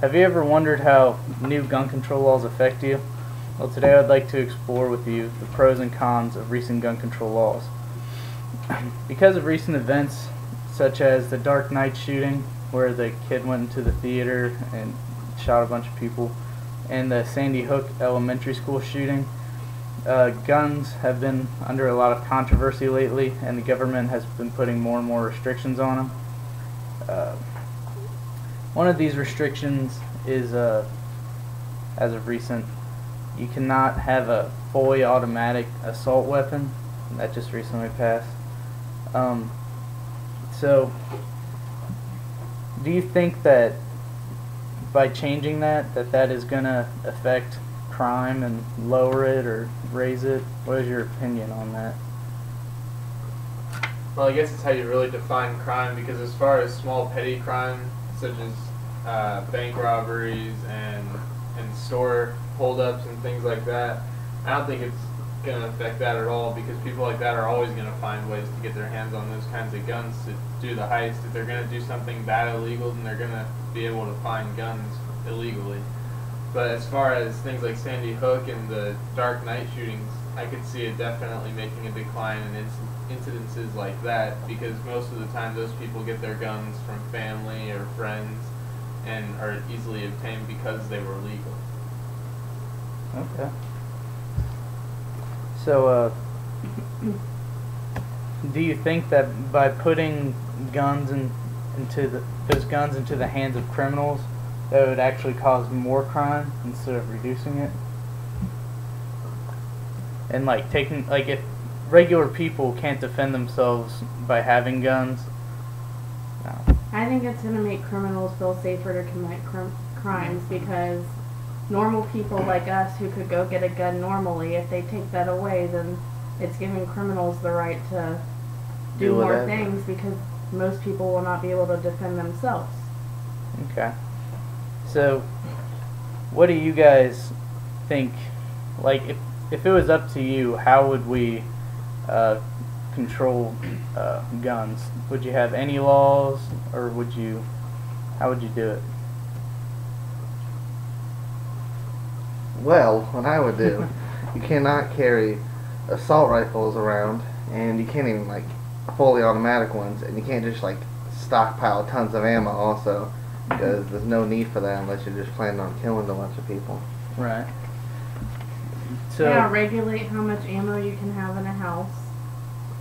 Have you ever wondered how new gun control laws affect you? Well, today I'd like to explore with you the pros and cons of recent gun control laws. Because of recent events such as the Dark Knight shooting, where the kid went into the theater and shot a bunch of people, and the Sandy Hook elementary school shooting, guns have been under a lot of controversy lately, and the government has been putting more and more restrictions on them. One of these restrictions is, as of recent, you cannot have a fully automatic assault weapon. That just recently passed. So, do you think that by changing that is going to affect crime and lower it or raise it? What is your opinion on that? Well, I guess it's how you really define crime, because as far as small petty crime, such as bank robberies and store holdups and things like that, I don't think it's going to affect that at all, because people like that are always going to find ways to get their hands on those kinds of guns to do the heist. If they're going to do something bad illegal, then they're going to be able to find guns illegally. But as far as things like Sandy Hook and the Dark Knight shootings, I could see it definitely making a decline in incidences like that, because most of the time those people get their guns from family or friends and are easily obtained because they were legal. Okay. So, do you think that by putting guns those guns into the hands of criminals, that would actually cause more crime instead of reducing it? And if regular people can't defend themselves by having guns, no. I think it's going to make criminals feel safer to commit crimes, because normal people like us who could go get a gun normally, if they take that away, then it's giving criminals the right to do more things, because most people will not be able to defend themselves. Okay. So, what do you guys think? Like, if it was up to you, how would we control guns? Would you have any laws, or how would you do it? Well, what I would do, you cannot carry assault rifles around, and you can't even fully automatic ones, and you can't just stockpile tons of ammo also, because there's no need for that unless you're just planning on killing a bunch of people. Right. So yeah, regulate how much ammo you can have in a house,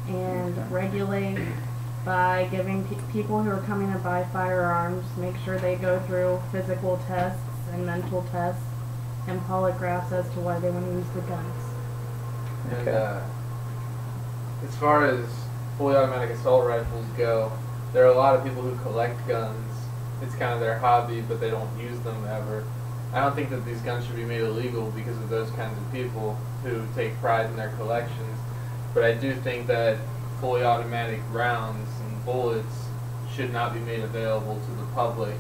and regulate by giving people who are coming to buy firearms, make sure they go through physical tests and mental tests and polygraphs as to why they want to use the guns. And as far as fully automatic assault rifles go, there are a lot of people who collect guns. It's kind of their hobby, but they don't use them ever. I don't think that these guns should be made illegal because of those kinds of people who take pride in their collections. But I do think that fully automatic rounds and bullets should not be made available to the public,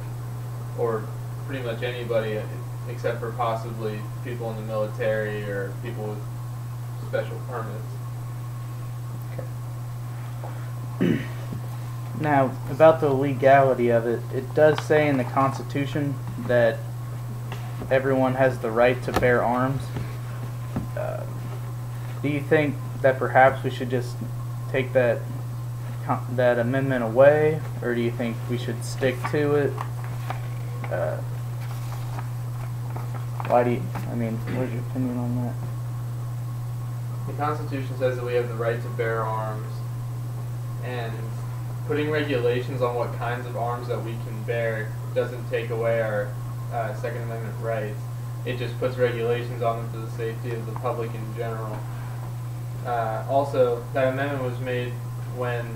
or pretty much anybody, except for possibly people in the military or people with special permits. Okay. Now, about the legality of it, it does say in the Constitution that everyone has the right to bear arms. Do you think that perhaps we should just take that amendment away, or do you think we should stick to it? What's your opinion on that? The Constitution says that we have the right to bear arms, and putting regulations on what kinds of arms that we can bear doesn't take away our Second Amendment rights. It just puts regulations on them for the safety of the public in general. Also, that amendment was made when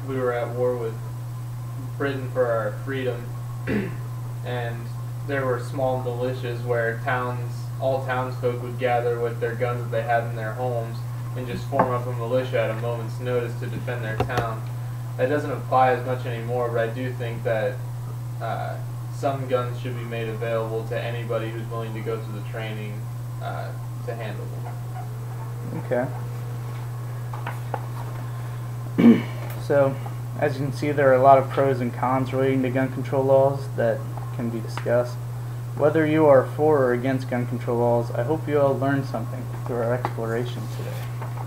we were at war with Britain for our freedom, and there were small militias where all townsfolk would gather with their guns that they had in their homes and just form up a militia at a moment's notice to defend their town. That doesn't apply as much anymore, but I do think that some guns should be made available to anybody who's willing to go through the training to handle them. Okay. So, as you can see, there are a lot of pros and cons relating to gun control laws that can be discussed. Whether you are for or against gun control laws, I hope you all learned something through our exploration today.